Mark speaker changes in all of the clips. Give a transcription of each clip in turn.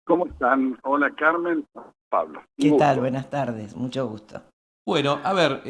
Speaker 1: ¿Cómo están? Hola Carmen, Pablo. Un
Speaker 2: ¿Qué tal?
Speaker 1: gusto.
Speaker 2: Buenas tardes, mucho gusto.
Speaker 3: Bueno, a ver,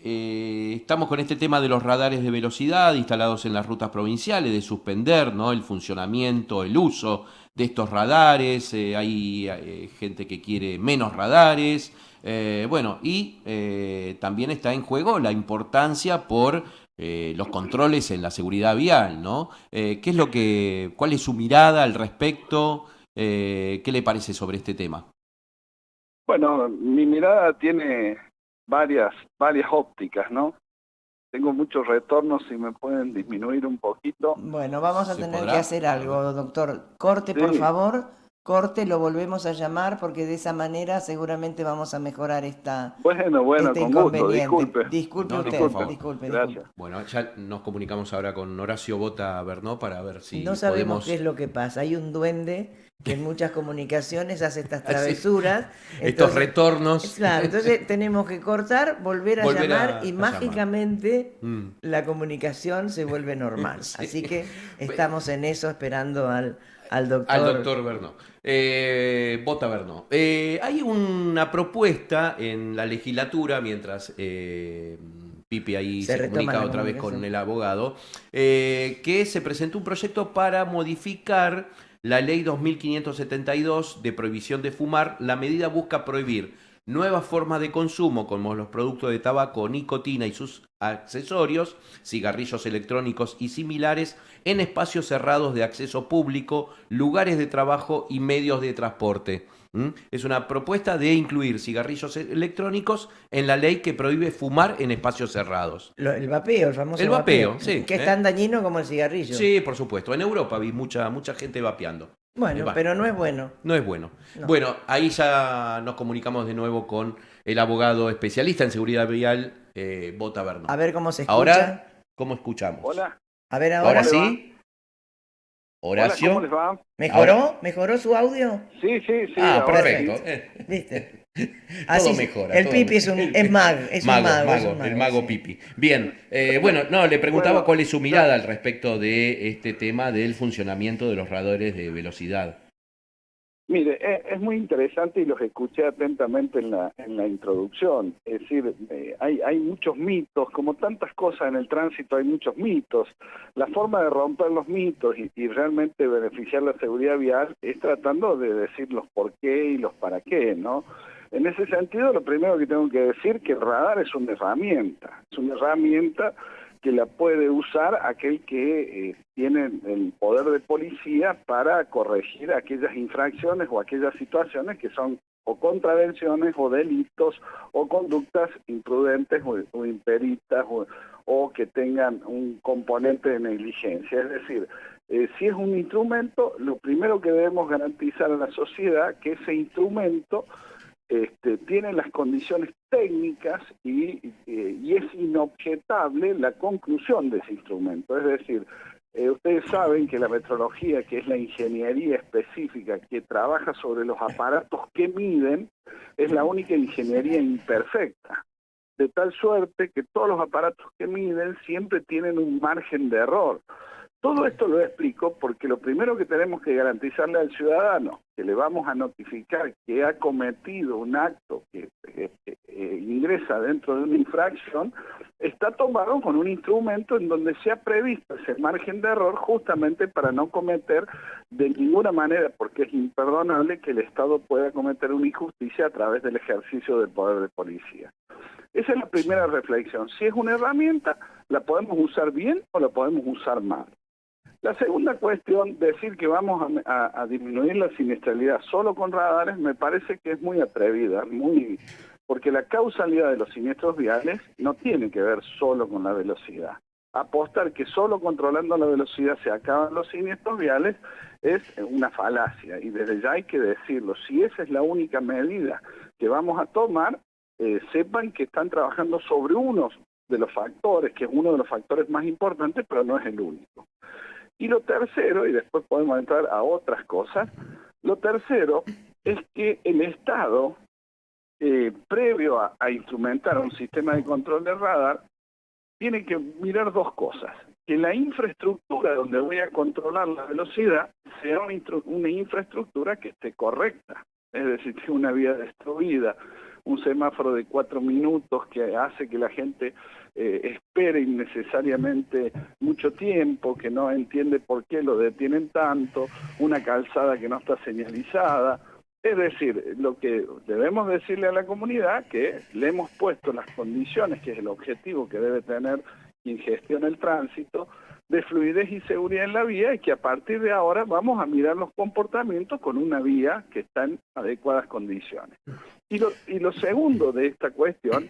Speaker 3: estamos con este tema de los radares de velocidad instalados en las rutas provinciales, de suspender, ¿no?, el funcionamiento, el uso de estos radares. Hay gente que quiere menos radares. Bueno, y también está en juego la importancia por los controles en la seguridad vial, ¿no? ¿Qué es cuál es su mirada al respecto? ¿Qué le parece sobre este tema?
Speaker 1: Bueno, mi mirada tiene varias ópticas, ¿no? Tengo muchos retornos, si me pueden disminuir un poquito.
Speaker 2: Bueno, vamos a
Speaker 3: ¿Se
Speaker 2: tener que
Speaker 3: podrá?
Speaker 2: hacer
Speaker 3: A ver.
Speaker 2: algo, doctor. Corte, por
Speaker 1: Sí,
Speaker 2: favor. Corte, lo volvemos a llamar porque de esa manera seguramente vamos a mejorar
Speaker 1: bueno,
Speaker 2: este
Speaker 1: con gusto,
Speaker 2: inconveniente.
Speaker 1: disculpe,
Speaker 2: Disculpe
Speaker 3: No, no, por
Speaker 2: usted,
Speaker 1: disculpe,
Speaker 3: favor.
Speaker 2: disculpe.
Speaker 1: gracias.
Speaker 3: Bueno, ya nos comunicamos ahora con Horacio Bota Bernó para ver
Speaker 2: No
Speaker 3: si
Speaker 2: sabemos qué es
Speaker 3: podemos
Speaker 2: lo que pasa. Hay un duende que en muchas comunicaciones hace estas
Speaker 3: hacer
Speaker 2: travesuras.
Speaker 3: estos
Speaker 2: Entonces,
Speaker 3: retornos.
Speaker 2: claro, entonces tenemos que cortar, volver a
Speaker 3: Volver
Speaker 2: llamar y
Speaker 3: a llamar.
Speaker 2: mágicamente
Speaker 3: Mm.
Speaker 2: la comunicación se vuelve normal.
Speaker 3: Sí.
Speaker 2: Así que estamos en eso esperando al
Speaker 3: Al
Speaker 2: doctor.
Speaker 3: doctor Bernó. Bota Bernó. Hay una propuesta en la legislatura, mientras Pipi ahí
Speaker 2: Se
Speaker 3: se
Speaker 2: retoma
Speaker 3: comunica
Speaker 2: la
Speaker 3: otra vez con
Speaker 2: comunicación.
Speaker 3: el abogado, que se presentó un proyecto para modificar la ley 2572 de prohibición de fumar. La medida busca prohibir nuevas formas de consumo como los productos de tabaco, nicotina y sus accesorios, cigarrillos electrónicos y similares, en espacios cerrados de acceso público, lugares de trabajo y medios de transporte. Es una propuesta de incluir cigarrillos electrónicos en la ley que prohíbe fumar en espacios cerrados.
Speaker 2: El vapeo, el
Speaker 3: El
Speaker 2: famoso vapeo,
Speaker 3: vapeo, sí.
Speaker 2: que es tan dañino como el cigarrillo.
Speaker 3: Sí, por supuesto. En Europa vi mucha gente vapeando.
Speaker 2: Bueno,
Speaker 3: Va,
Speaker 2: pero no es bueno.
Speaker 3: no es bueno.
Speaker 2: No.
Speaker 3: Bueno, ahí ya nos comunicamos de nuevo con el abogado especialista en seguridad vial, Bota
Speaker 2: A
Speaker 3: Bernó.
Speaker 2: ver cómo se escucha.
Speaker 3: Ahora, ¿cómo escuchamos?
Speaker 1: Hola,
Speaker 2: A ver
Speaker 1: ¿cómo
Speaker 3: Ahora
Speaker 2: ahora.
Speaker 1: le va?
Speaker 3: sí,
Speaker 1: Hola, ¿cómo les
Speaker 3: Horacio.
Speaker 1: va?
Speaker 3: Ahora.
Speaker 2: ¿Mejoró? ¿Mejoró su audio?
Speaker 1: Sí, sí, sí,
Speaker 3: Ah,
Speaker 1: ahora
Speaker 3: perfecto.
Speaker 1: sí.
Speaker 2: Perfecto. ¿Viste?
Speaker 3: Todo
Speaker 2: Así,
Speaker 3: mejora,
Speaker 2: el
Speaker 3: todo
Speaker 2: Pipi
Speaker 3: mejora.
Speaker 2: es mago, es un mago, es un
Speaker 3: El
Speaker 2: mago,
Speaker 3: mago
Speaker 2: sí.
Speaker 3: Pipi. Bien, bueno, no, le preguntaba
Speaker 1: Bueno,
Speaker 3: cuál es su
Speaker 1: ya,
Speaker 3: mirada al respecto de este tema del funcionamiento de los radares de velocidad.
Speaker 1: mire, es muy interesante y los escuché atentamente en la introducción. Es decir, hay muchos mitos, como tantas cosas en el tránsito hay muchos mitos. La forma de romper los mitos y realmente beneficiar la seguridad vial es tratando de decir los por qué y los para qué, ¿no? En ese sentido, lo primero que tengo que decir que el radar es una herramienta que la puede usar aquel que tiene el poder de policía para corregir aquellas infracciones o aquellas situaciones que son o contravenciones o delitos o conductas imprudentes o imperitas o que tengan un componente de negligencia. Es decir, si es un instrumento, lo primero que debemos garantizar a la sociedad que ese instrumento tiene las condiciones técnicas y es inobjetable la conclusión de ese instrumento. Es decir, ustedes saben que la metrología, que es la ingeniería específica que trabaja sobre los aparatos que miden, es la única ingeniería imperfecta. De tal suerte que todos los aparatos que miden siempre tienen un margen de error. Todo esto lo explico porque lo primero que tenemos que garantizarle al ciudadano, que le vamos a notificar que ha cometido un acto que ingresa dentro de una infracción, está tomado con un instrumento en donde se ha previsto ese margen de error justamente para no cometer de ninguna manera, porque es imperdonable que el Estado pueda cometer una injusticia a través del ejercicio del poder de policía. Esa es la primera reflexión. Si es una herramienta, la podemos usar bien o la podemos usar mal. La segunda cuestión, decir que vamos a disminuir la siniestralidad solo con radares, me parece que es muy atrevida, porque la causalidad de los siniestros viales no tiene que ver solo con la velocidad. Apostar que solo controlando la velocidad se acaban los siniestros viales es una falacia, y desde ya hay que decirlo. Si esa es la única medida que vamos a tomar, sepan que están trabajando sobre uno de los factores, que es uno de los factores más importantes, pero no es el único. Y lo tercero, y después podemos entrar a otras cosas, lo tercero es que el Estado, previo a instrumentar un sistema de control de radar, tiene que mirar dos cosas. que la infraestructura donde voy a controlar la velocidad sea una infraestructura que esté correcta. Es decir, que una vía destruida, un semáforo de 4 minutos que hace que la gente espere innecesariamente mucho tiempo, que no entiende por qué lo detienen tanto, una calzada que no está señalizada. Es decir, lo que debemos decirle a la comunidad que le hemos puesto las condiciones, que es el objetivo que debe tener quien gestiona el tránsito, de fluidez y seguridad en la vía, y que a partir de ahora vamos a mirar los comportamientos con una vía que está en adecuadas condiciones. Y lo segundo de esta cuestión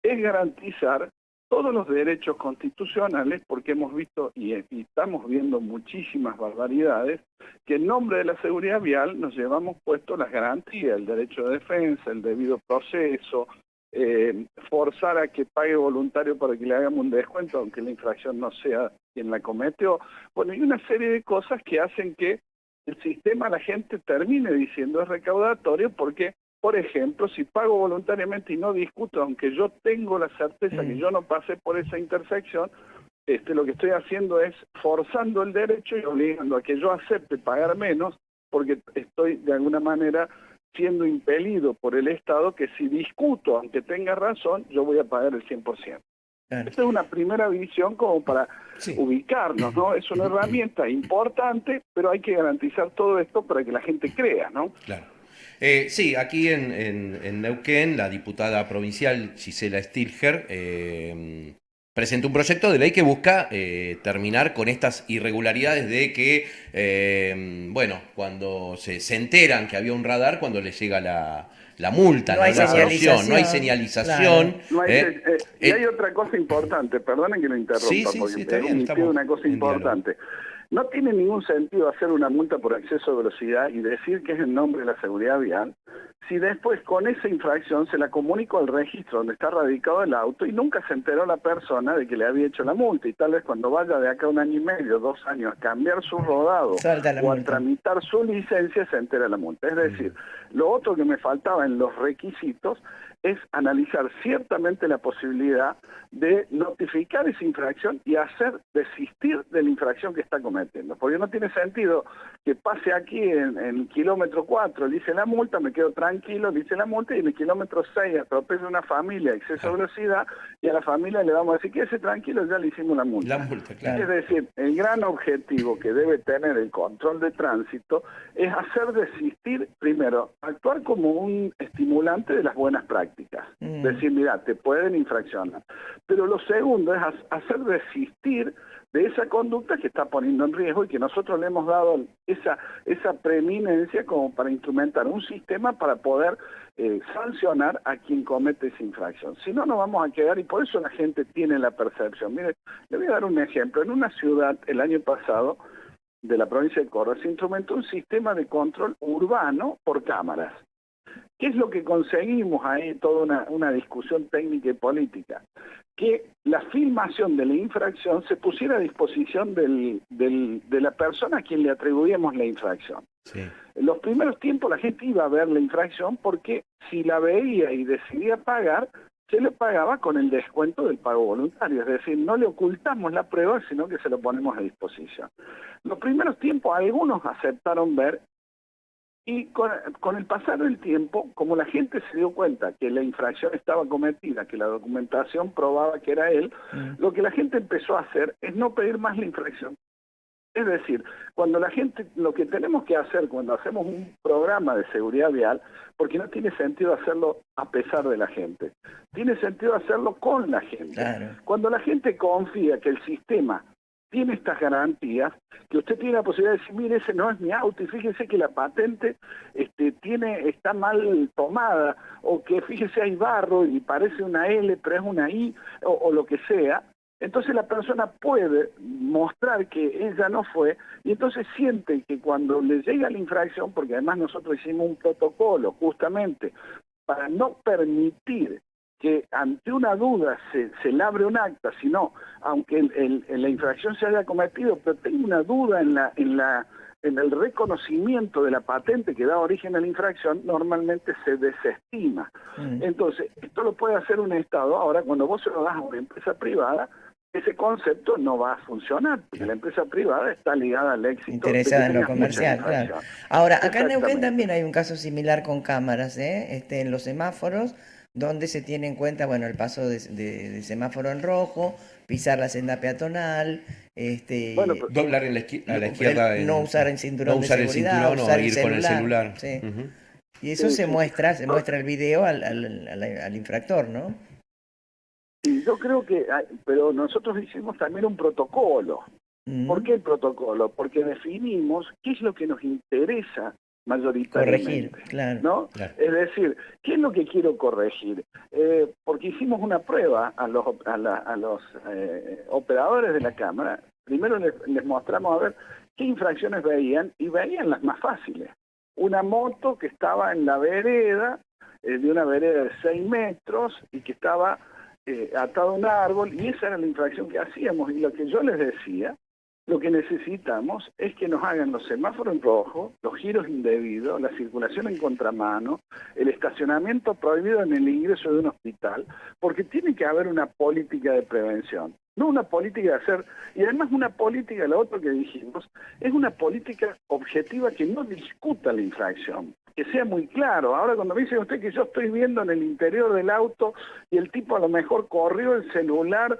Speaker 1: es garantizar todos los derechos constitucionales, porque hemos visto y estamos viendo muchísimas barbaridades, que en nombre de la seguridad vial nos llevamos puesto las garantías, el derecho de defensa, el debido proceso, forzar a que pague voluntario para que le hagamos un descuento, aunque la infracción no sea quien la cometió. Bueno, y una serie de cosas que hacen que el sistema, la gente termine diciendo es recaudatorio, porque, por ejemplo, si pago voluntariamente y no discuto, aunque yo tengo la certeza que yo no pasé por esa intersección, lo que estoy haciendo es forzando el derecho y obligando a que yo acepte pagar menos, porque estoy de alguna manera siendo impelido por el Estado que si discuto, aunque tenga razón, yo voy a pagar el 100%. Esta es una primera visión como para ubicarnos, ¿no? Es una herramienta importante, pero hay que garantizar todo esto para que la gente crea, ¿no?
Speaker 3: Claro. Sí, aquí en Neuquén, la diputada provincial Gisela Stilger presentó un proyecto de ley que busca terminar con estas irregularidades de que, bueno, cuando se enteran que había un radar, cuando les llega la multa,
Speaker 2: No hay
Speaker 3: la sanción, no hay
Speaker 2: señalización.
Speaker 3: señalización.
Speaker 1: No hay, y hay otra cosa importante, perdonen que lo interrumpa, porque
Speaker 3: está bien,
Speaker 1: omití una cosa importante. No tiene ningún sentido hacer una multa por exceso de velocidad y decir que es en nombre de la seguridad vial, si después con esa infracción se la comunico al registro donde está radicado el auto y nunca se enteró la persona de que le había hecho la multa, y tal vez cuando vaya de acá 1 año y medio, 2 años a cambiar su rodado o a tramitar su licencia, se entera la multa. Es decir, lo otro que me faltaba en los requisitos es analizar ciertamente la posibilidad de notificar esa infracción y hacer desistir de la infracción que está cometiendo. Porque no tiene sentido que pase aquí en kilómetro 4, le hice la multa, me quedo tranquilo, le hice la multa, y en el kilómetro 6 atropello a una familia, exceso de velocidad, y a la familia le vamos a decir, quédese tranquilo, ya le hicimos la multa.
Speaker 3: La multa, claro.
Speaker 1: Es decir, el gran objetivo que debe tener el control de tránsito es hacer desistir, primero, actuar como un estimulante de las buenas prácticas. Decir, mira, te pueden infraccionar. Pero lo segundo es hacer desistir de esa conducta que está poniendo en riesgo y que nosotros le hemos dado esa preeminencia como para instrumentar un sistema para poder sancionar a quien comete esa infracción. Si no, nos vamos a quedar, y por eso la gente tiene la percepción. Mire, le voy a dar un ejemplo. En una ciudad, el año pasado, de la provincia de Córdoba, se instrumentó un sistema de control urbano por cámaras. ¿Qué es lo que conseguimos ahí? Toda una discusión técnica y política. Que la filmación de la infracción se pusiera a disposición de la persona a quien le atribuíamos la infracción. Sí. En los primeros tiempos la gente iba a ver la infracción porque si la veía y decidía pagar, se le pagaba con el descuento del pago voluntario. Es decir, no le ocultamos la prueba, sino que se lo ponemos a disposición. Los primeros tiempos algunos aceptaron ver. Y con el pasar del tiempo, como la gente se dio cuenta que la infracción estaba cometida, que la documentación probaba que era él, lo que la gente empezó a hacer es no pedir más la infracción. Es decir, cuando la gente, lo que tenemos que hacer cuando hacemos un programa de seguridad vial, porque no tiene sentido hacerlo a pesar de la gente, tiene sentido hacerlo con la gente. Claro. Cuando la gente confía que el sistema tiene estas garantías, que usted tiene la posibilidad de decir, mire, ese no es mi auto, y fíjese que la patente está mal tomada, o que fíjese hay barro y parece una L, pero es una I, o lo que sea. Entonces la persona puede mostrar que ella no fue, y entonces siente que cuando le llega la infracción, porque además nosotros hicimos un protocolo justamente para no permitir que ante una duda se labre un acta, sino, aunque la infracción se haya cometido, pero tengo una duda en el reconocimiento de la patente que da origen a la infracción, normalmente se desestima. Entonces, esto lo puede hacer un Estado. Ahora, cuando vos se lo das a una empresa privada, ese concepto no va a funcionar, porque la empresa privada está ligada al éxito.
Speaker 2: Interesada en lo comercial, claro. Ahora, acá en Neuquén
Speaker 1: Exactamente.
Speaker 2: también hay un caso similar con cámaras, ¿eh? En los semáforos, donde se tiene en cuenta, bueno, el paso de semáforo en rojo, pisar la senda peatonal,
Speaker 1: Bueno,
Speaker 3: Doblar a la izquierda,
Speaker 2: no usar el cinturón
Speaker 3: no usar
Speaker 2: de
Speaker 3: el
Speaker 2: seguridad,
Speaker 3: cinturón o
Speaker 2: usar el
Speaker 3: ir con el celular.
Speaker 2: sí.
Speaker 3: Ujú.
Speaker 2: Y eso
Speaker 1: sí,
Speaker 2: se
Speaker 1: sí.
Speaker 2: muestra el video al infractor, ¿no?
Speaker 1: Sí, yo creo que, pero nosotros hicimos también un protocolo. ¿Por qué el protocolo? Porque definimos qué es lo que nos interesa
Speaker 2: Corregir,
Speaker 1: mayoritariamente,
Speaker 2: claro.
Speaker 1: ¿no?
Speaker 3: Claro.
Speaker 1: Es decir, ¿qué es lo que quiero corregir? Porque hicimos una prueba a los operadores de la cámara. Primero les mostramos a ver qué infracciones veían, y veían las más fáciles. Una moto que estaba en la vereda, de una vereda de 6 metros, y que estaba atado a un árbol, y esa era la infracción que hacíamos. Y lo que yo les decía, lo que necesitamos es que nos hagan los semáforos en rojo, los giros indebidos, la circulación en contramano, el estacionamiento prohibido en el ingreso de un hospital, porque tiene que haber una política de prevención, no una política de hacer, y además una política, lo otro que dijimos, es una política objetiva que no discuta la infracción, que sea muy claro. Ahora, cuando me dice usted que yo estoy viendo en el interior del auto y el tipo a lo mejor corrió el celular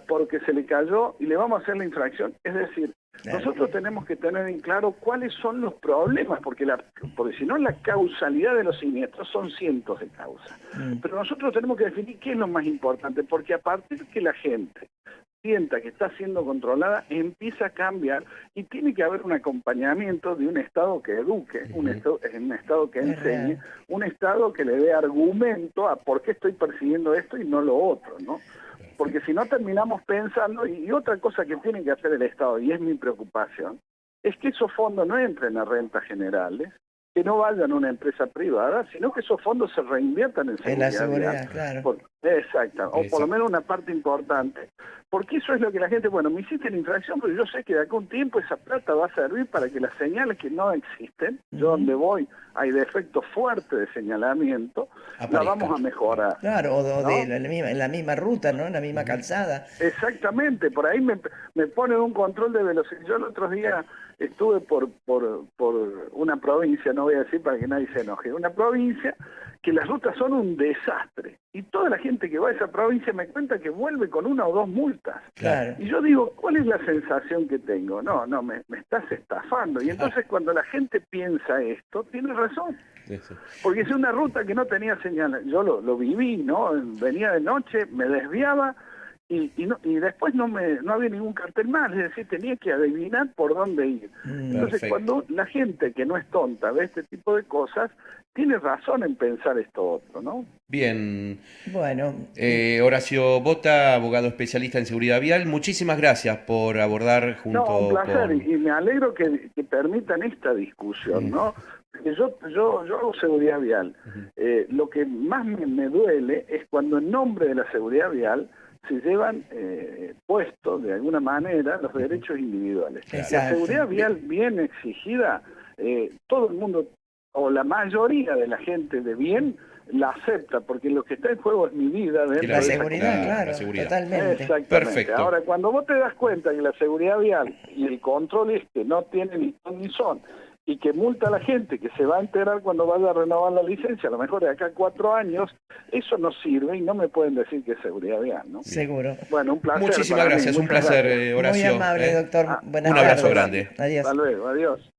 Speaker 1: porque se le cayó y le vamos a hacer la infracción, es decir, nosotros tenemos que tener en claro cuáles son los problemas, porque si no, la causalidad de los siniestros son cientos de causas. Pero nosotros tenemos que definir qué es lo más importante, porque a partir que la gente sienta que está siendo controlada, empieza a cambiar, y tiene que haber un acompañamiento de un Estado que eduque, un Estado que enseñe, un Estado que le dé argumento a por qué estoy persiguiendo esto y no lo otro, ¿no? Porque si no, terminamos pensando, y otra cosa que tiene que hacer el Estado, y es mi preocupación, es que esos fondos no entren a rentas generales, que no vayan a una empresa privada, sino que esos fondos se reinviertan en seguridad.
Speaker 2: En la seguridad, claro.
Speaker 1: Exacto, o por lo menos una parte importante. Porque eso es lo que la gente, bueno, me hiciste la infracción, pero yo sé que de acá a un tiempo esa plata va a servir para que las señales que no existen, yo donde voy hay defectos fuertes de señalamiento, la vamos a mejorar.
Speaker 2: Claro, o
Speaker 1: ¿no?
Speaker 2: en la misma ruta, ¿no? En la misma calzada.
Speaker 1: Exactamente, por ahí me ponen un control de velocidad. Yo el otro día estuve por una provincia, no voy a decir para que nadie se enoje, una provincia que las rutas son un desastre, y toda la gente que va a esa provincia me cuenta que vuelve con 1 o 2 multas.
Speaker 2: Claro.
Speaker 1: Y yo digo, ¿cuál es la sensación que tengo? No, me estás estafando. Y entonces cuando la gente piensa esto, tiene razón. Porque es una ruta que no tenía señal. Yo lo viví, ¿no? Venía de noche, me desviaba, y después no había ningún cartel más, es decir, tenía que adivinar por dónde ir. Entonces, cuando la gente que no es tonta ve este tipo de cosas, tiene razón en pensar esto otro, ¿no?
Speaker 3: Bien.
Speaker 2: Bueno.
Speaker 3: Horacio Bota, abogado especialista en seguridad vial, muchísimas gracias por abordar junto
Speaker 1: un placer,
Speaker 3: con...
Speaker 1: y me alegro que permitan esta discusión, ¿no? Porque yo hago seguridad vial. Lo que más me duele es cuando en nombre de la seguridad vial se llevan puestos de alguna manera los derechos individuales.
Speaker 2: Exacto.
Speaker 1: La seguridad vial bien exigida, todo el mundo, o la mayoría de la gente de bien, la acepta, porque lo que está en juego es mi vida.
Speaker 2: La seguridad, claro, totalmente.
Speaker 1: Exactamente.
Speaker 3: Perfecto.
Speaker 1: Ahora, cuando vos te das cuenta que la seguridad vial y el control no tienen ni ton ni son, y que multa a la gente que se va a enterar cuando vaya a renovar la licencia, a lo mejor de acá a 4 años, eso no sirve, y no me pueden decir que es seguridad vial, ¿no?
Speaker 2: Seguro.
Speaker 1: Bueno, un placer.
Speaker 3: Muchísimas gracias, un placer, Horacio.
Speaker 2: Muy amable, doctor.
Speaker 3: Un abrazo grande.
Speaker 2: Adiós.
Speaker 1: Hasta luego, adiós.